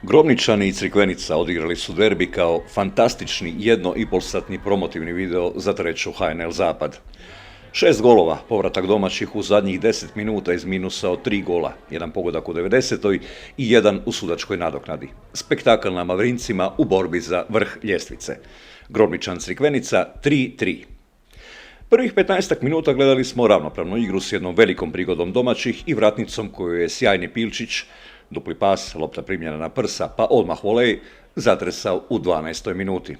Grobničani i Crikvenica odigrali su derbi kao fantastični 1,5-satni promotivni video za treću HNL Zapad. 6 golova, povratak domaćih u zadnjih 10 minuta iz minusa od 3 gola, jedan pogodak u 90. i jedan u sudačkoj nadoknadi. Spektakl na Mavrincima u borbi za vrh ljestvice. Grobničan Crikvenica 3-3. Prvih 15 minuta gledali smo ravnopravnu igru s jednom velikom prigodom domaćih i vratnicom koju je sjajni Pilčić, dupli pas, lopta primljena na prsa, pa odmah volej, zatresao u 12. minuti.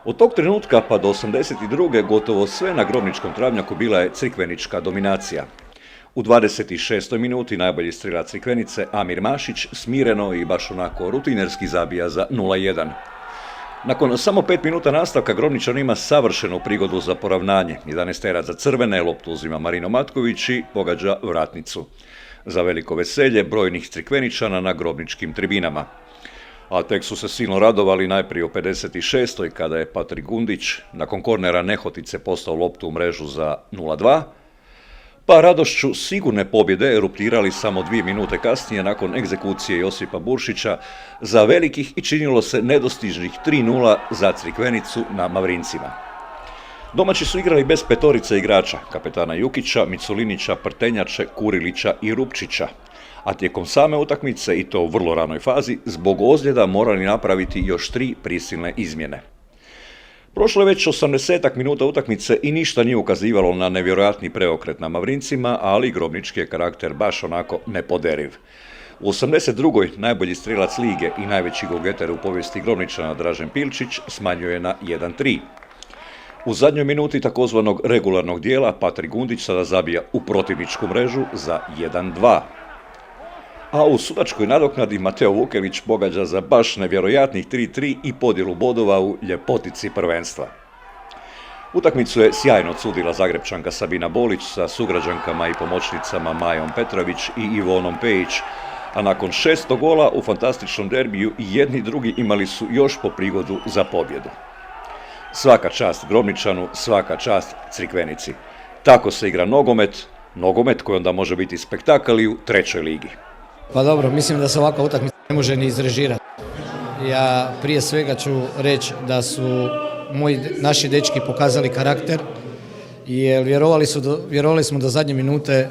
Od tog trenutka pa do 82. gotovo sve na grobničkom travnjaku bila je crikvenička dominacija. U 26. minuti najbolji strelac Crikvenice Amir Mašić smireno i baš onako rutinerski zabija za 0-1. Nakon samo 5 minuta nastavka Grobničan ima savršenu prigodu za poravnanje. 11-terac za crvene, loptu uzima Marino Matković i pogađa vratnicu. Za veliko veselje brojnih Crikveničana na grobničkim tribinama. A tek su se silno radovali najprije u 56. kada je Patrik Gundić nakon kornera nehotice postao loptu u mrežu za 0-2, pa radošću sigurne pobjede eruptirali samo 2 minute kasnije nakon egzekucije Josipa Buršića za velikih i činilo se nedostižnih 3-0 za Crikvenicu na Mavrincima. Domaći su igrali bez petorice igrača, kapetana Jukića, Miculinića, Prtenjače, Kurilića i Rupčića, a tijekom same utakmice, i to u vrlo ranoj fazi, zbog ozljeda morali napraviti još 3 prisilne izmjene. Prošlo je već 80 minuta utakmice i ništa nije ukazivalo na nevjerojatni preokret na Mavrincima, ali grobnički je karakter baš onako nepoderiv. U 82. najbolji strelac lige i najveći golgeter u povijesti Grobničana Dražen Pilčić smanjuje na 1-3. U zadnjoj minuti takozvanog regularnog dijela Patrik Gundić sada zabija u protivničku mrežu za 1-2. A u sudačkoj nadoknadi Mateo Vukelić pogađa za baš nevjerojatnih 3-3 i podjelu bodova u ljepotici prvenstva. Utakmicu je sjajno odsudila Zagrepčanka Sabina Bolić sa sugrađankama i pomoćnicama Majom Petrović i Ivonom Pejić, a nakon 600 gola u fantastičnom derbiju i jedni i drugi imali su još po prigodu za pobjedu. Svaka čast Grobničanu, svaka čast Crikvenici. Tako se igra nogomet koji onda može biti spektakl i u trećoj ligi. Pa dobro, mislim da se ovakva utakmica ne može ni izrežirati. Ja prije svega ću reći da su naši dečki pokazali karakter jer vjerovali smo do zadnje minute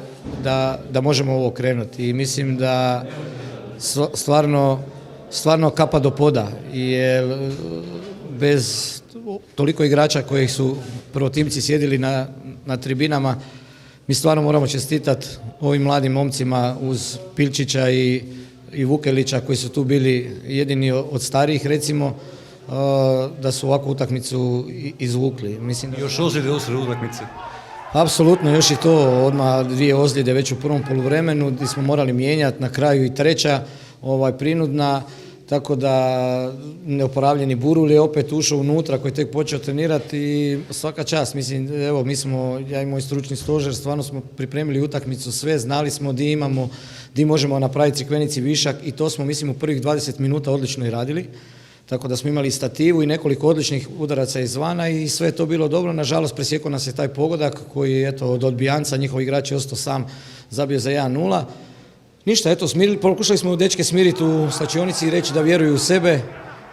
da možemo ovo krenuti i mislim da stvarno kapa do poda jer bez toliko igrača koji su prvotimci sjedili na tribinama, mi stvarno moramo čestitati ovim mladim momcima uz Pilčića i Vukelića koji su tu bili jedini od starijih recimo, da su ovakvu utakmicu izvukli. Mislim, još ozljede usred utakmice? Apsolutno, još i to, odmah 2 ozljede već u prvom poluvremenu gdje smo morali mijenjati, na kraju i treća prinudna. Tako da neoporavljeni Burul je opet ušao unutra koji je tek počeo trenirati i svaka čast. Mislim, evo mi smo, ja i moj stručni stožer, stvarno smo pripremili utakmicu sve, znali smo di možemo napraviti Crikvenici višak i to smo mislim u prvih 20 minuta odlično i radili. Tako da smo imali stativu i nekoliko odličnih udaraca izvana i sve je to bilo dobro. Nažalost presjekao nas je taj pogodak koji eto od odbijanca njihov igrač je ostao sam, zabio za 1-0. Ništa, eto, pokušali smo dečke smiriti u slačionici i reći da vjeruju u sebe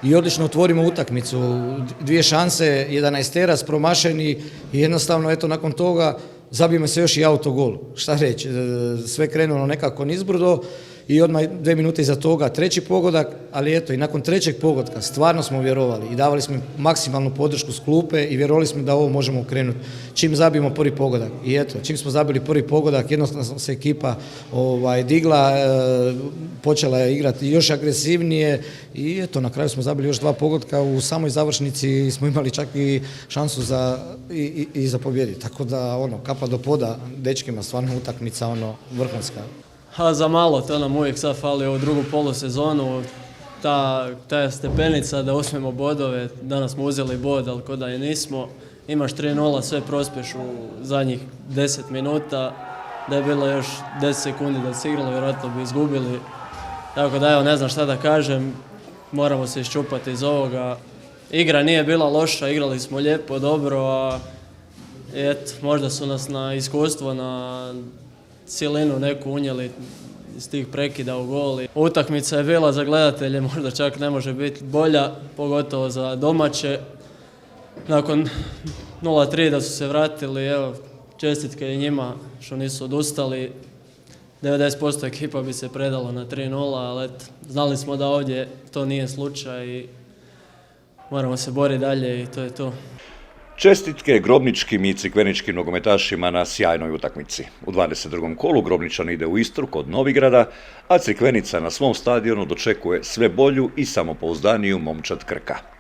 i odlično otvorimo utakmicu. 2 šanse, 11-terac promašeni i jednostavno, eto, nakon toga zabijemo se još i autogol. Šta reći, sve krenulo nekako nizbrdo i odmah 2 minute iza toga treći pogodak, ali eto, i nakon trećeg pogodka stvarno smo vjerovali i davali smo maksimalnu podršku s klupe i vjerovali smo da ovo možemo ukrenuti. Čim zabijemo prvi pogodak i eto, čim smo zabili prvi pogodak, jednostavno se ekipa digla, počela je igrati još agresivnije i eto, na kraju smo zabili još 2 pogotka, u samoj završnici smo imali čak i šansu za pobjedi. Tako da, kapa do poda dečkima, stvarno utakmica, vrhunska. A za malo, to nam uvijek sad fali ovu drugu polusezonu, ta stepenica da uzmemo bodove, danas smo uzeli bod, ali ko da i nismo. Imaš 3-0, sve prospješ u zadnjih 10 minuta, da je bilo još 10 sekundi da se igralo, vjerojatno bi izgubili. Tako da evo, ne znam šta da kažem, moramo se iščupati iz ovoga. Igra nije bila loša, igrali smo lijepo, dobro, a eto, možda su nas na iskustvo, na silinu neku unijeli iz tih prekida u gol. Utakmica je bila za gledatelje, možda čak ne može biti bolja, pogotovo za domaće. Nakon 0-3 da su se vratili, evo, čestitke i njima što nisu odustali. 90% ekipa bi se predalo na 3-0, ali znali smo da ovdje to nije slučaj i moramo se boriti dalje i to je to. Čestitke grobničkim i crikveničkim nogometašima na sjajnoj utakmici. U 22. kolu Grobničan ide u Istru kod Novigrada, a Crikvenica na svom stadionu dočekuje sve bolju i samopouzdaniju momčad Krka.